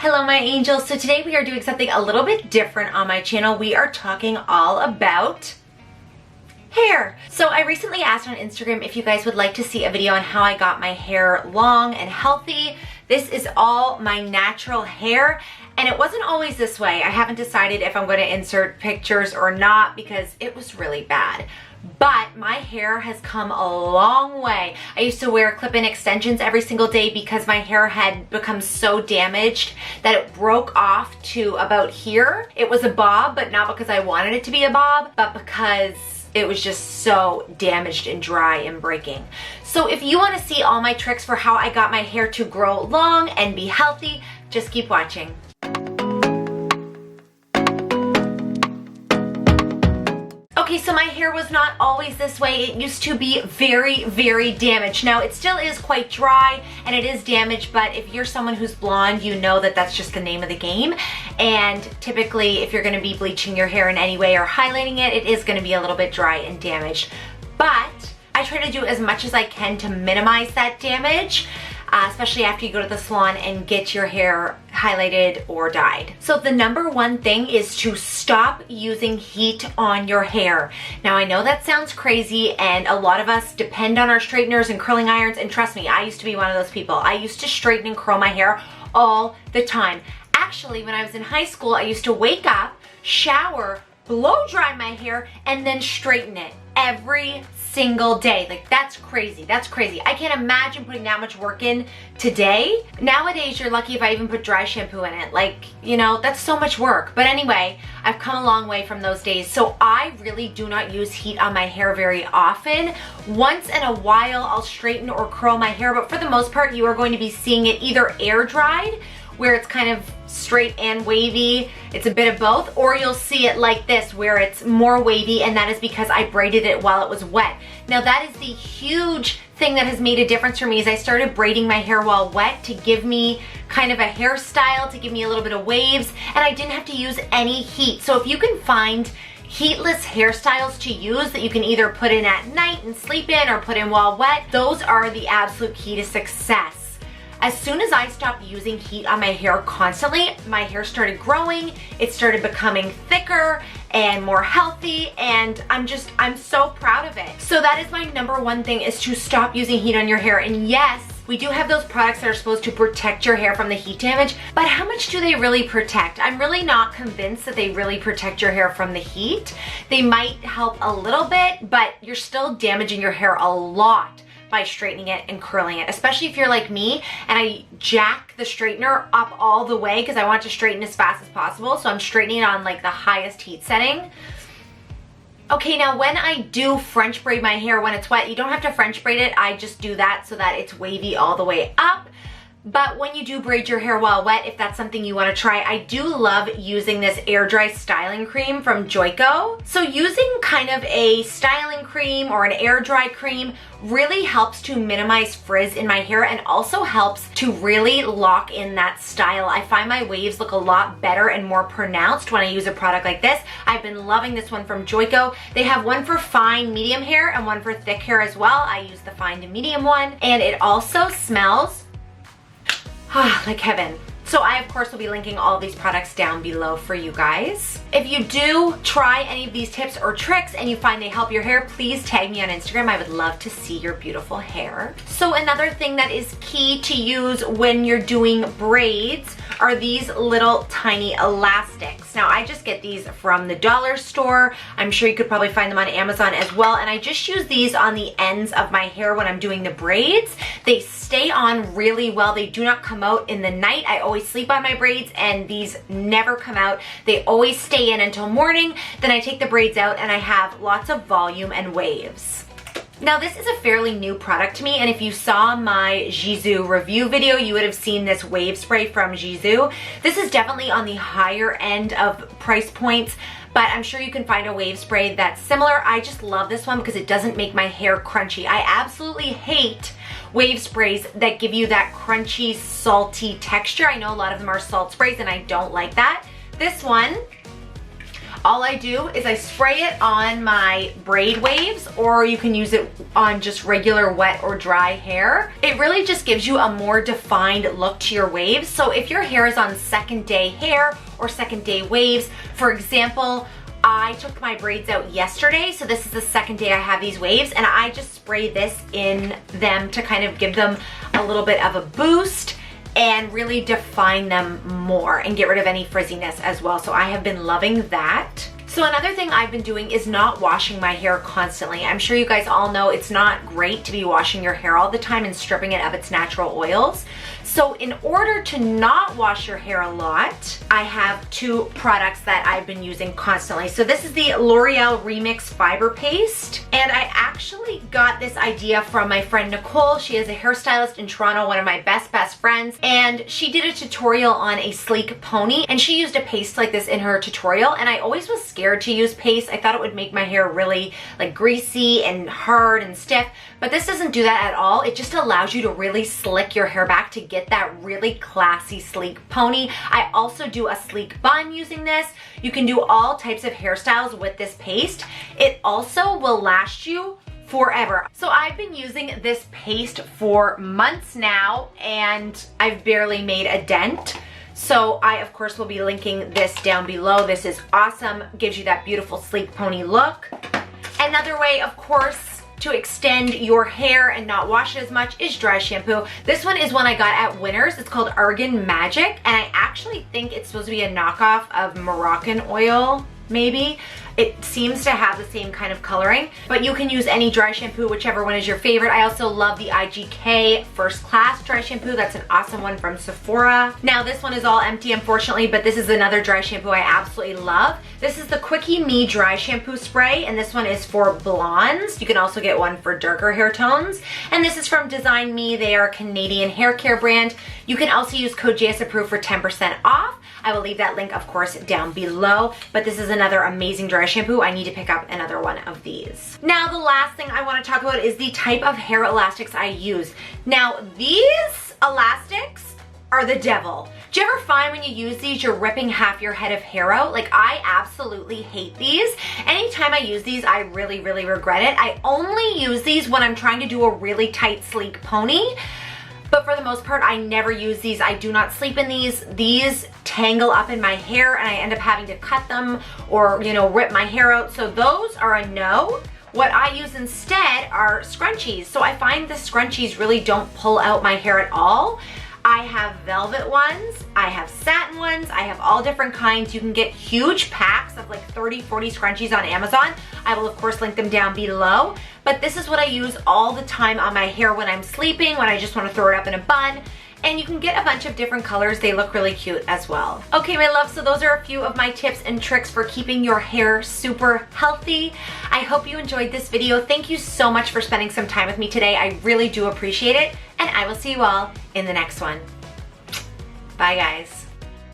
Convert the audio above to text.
Hello my angels. So today we are doing something a little bit different on my channel. We are talking all about hair. So I recently asked on Instagram if you guys would like to see a video on how I got my hair long and healthy. This is all my natural hair and it wasn't always this way. I haven't decided if I'm going to insert pictures or not because it was really bad. But my hair has come a long way. I used to wear clip-in extensions every single day because my hair had become so damaged that it broke off to about here. It was a bob, but not because I wanted it to be a bob, but because it was just so damaged and dry and breaking. So if you want to see all my tricks for how I got my hair to grow long and be healthy, just keep watching. Okay, so my hair was not always this way. It used to be very, very damaged. Now, it still is quite dry and it is damaged, but if you're someone who's blonde, you know that that's just the name of the game. And typically, if you're gonna be bleaching your hair in any way or highlighting it, it is gonna be a little bit dry and damaged. But I try to do as much as I can to minimize that damage. Especially after you go to the salon and get your hair highlighted or dyed. So the number one thing is to stop using heat on your hair. Now I know that sounds crazy and a lot of us depend on our straighteners and curling irons, and trust me, I used to be one of those people. I used to straighten and curl my hair all the time. Actually, when I was in high school, I used to wake up, shower, blow dry my hair, and then straighten it every single day. Like, that's crazy. That's crazy. I can't imagine putting that much work in today. Nowadays, you're lucky if I even put dry shampoo in it. Like, you know, that's so much work. But anyway, I've come a long way from those days. So I really do not use heat on my hair very often. Once in a while, I'll straighten or curl my hair, but for the most part, you are going to be seeing it either air dried, where it's kind of straight and wavy. It's a bit of both. Or you'll see it like this, where it's more wavy, and that is because I braided it while it was wet. Now that is the huge thing that has made a difference for me, is I started braiding my hair while wet to give me kind of a hairstyle, to give me a little bit of waves, and I didn't have to use any heat. So if you can find heatless hairstyles to use that you can either put in at night and sleep in or put in while wet, those are the absolute key to success. As soon as I stopped using heat on my hair constantly, my hair started growing, it started becoming thicker and more healthy, and I'm so proud of it. So that is my number one thing, is to stop using heat on your hair. And yes, we do have those products that are supposed to protect your hair from the heat damage, but how much do they really protect? I'm really not convinced that they really protect your hair from the heat. They might help a little bit, but you're still damaging your hair a lot by straightening it and curling it, especially if you're like me and I jack the straightener up all the way because I want to straighten as fast as possible. So I'm straightening it on like the highest heat setting. Okay, now when I do French braid my hair when it's wet, you don't have to French braid it. I just do that so that it's wavy all the way up. But when you do braid your hair while wet, if that's something you want to try, I do love using this air dry styling cream from Joico. So using kind of a styling cream or an air dry cream really helps to minimize frizz in my hair and also helps to really lock in that style. I find my waves look a lot better and more pronounced when I use a product like this. I've been loving this one from Joico. They have one for fine medium hair and one for thick hair as well. I use the fine to medium one, and it also smells like heaven. So I, of course, will be linking all these products down below for you guys. If you do try any of these tips or tricks and you find they help your hair, please tag me on Instagram. I would love to see your beautiful hair. So another thing that is key to use when you're doing braids are these little tiny elastics. Now I just get these from the dollar store. I'm sure you could probably find them on Amazon as well. And I just use these on the ends of my hair when I'm doing the braids. They stay on really well. They do not come out in the night. I always sleep on my braids and these never come out. They always stay in until morning. Then I take the braids out and I have lots of volume and waves. Now this is a fairly new product to me, and if you saw my Jisoo review video, you would have seen this wave spray from Jisoo. This is definitely on the higher end of price points, but I'm sure you can find a wave spray that's similar. I just love this one because it doesn't make my hair crunchy. I absolutely hate wave sprays that give you that crunchy, salty texture. I know a lot of them are salt sprays and I don't like that. This one, All I do is I spray it on my braid waves, or you can use it on just regular wet or dry hair. It really just gives you a more defined look to your waves. So if your hair is on second day hair or second day waves, for example, I took my braids out yesterday, so this is the second day I have these waves, and I just spray this in them to kind of give them a little bit of a boost and really define them more and get rid of any frizziness as well. So I have been loving that. So another thing I've been doing is not washing my hair constantly. I'm sure you guys all know it's not great to be washing your hair all the time and stripping it of its natural oils. So in order to not wash your hair a lot, I have two products that I've been using constantly. So this is the L'Oreal Remix Fiber Paste. And I actually got this idea from my friend Nicole. She is a hairstylist in Toronto, one of my best friends. And she did a tutorial on a sleek pony. And she used a paste like this in her tutorial. And I always was scared to use paste. I thought it would make my hair really like greasy and hard and stiff. But this doesn't do that at all. It just allows you to really slick your hair back to get that really classy sleek pony. I also do a sleek bun using this. You can do all types of hairstyles with this paste. It also will last you forever. So I've been using this paste for months now and I've barely made a dent. So I, of course, will be linking this down below. This is awesome. Gives you that beautiful sleek pony look. Another way, of course, to extend your hair and not wash it as much is dry shampoo. This one is one I got at Winners. It's called Argan Magic, and I actually think it's supposed to be a knockoff of Moroccan oil, maybe. It seems to have the same kind of coloring, but you can use any dry shampoo, whichever one is your favorite. I also love the IGK First Class dry shampoo. That's an awesome one from Sephora. Now this one is all empty, unfortunately, but this is another dry shampoo I absolutely love. This is the Quickie Me Dry Shampoo Spray, and this one is for blondes. You can also get one for darker hair tones. And this is from Design Me. They are a Canadian hair care brand. You can also use code JSapproved for 10% off. I will leave that link, of course, down below. But this is another amazing dry shampoo. I need to pick up another one of these. Now, the last thing I want to talk about is the type of hair elastics I use. Now, these elastics are the devil. Do you ever find when you use these, you're ripping half your head of hair out? Like, I absolutely hate these. Anytime I use these, I really regret it. I only use these when I'm trying to do a really tight, sleek pony. But for the most part, I never use these. I do not sleep in these. These tangle up in my hair and I end up having to cut them or, you know, rip my hair out. So those are a no. What I use instead are scrunchies. So I find the scrunchies really don't pull out my hair at all. I have velvet ones, I have satin ones, I have all different kinds. You can get huge packs of like 30, 40 scrunchies on Amazon. I will of course link them down below. But this is what I use all the time on my hair when I'm sleeping, when I just want to throw it up in a bun. And you can get a bunch of different colors. They look really cute as well. Okay, my love, so those are a few of my tips and tricks for keeping your hair super healthy. I hope you enjoyed this video. Thank you so much for spending some time with me today. I really do appreciate it. And I will see you all in the next one. Bye, guys.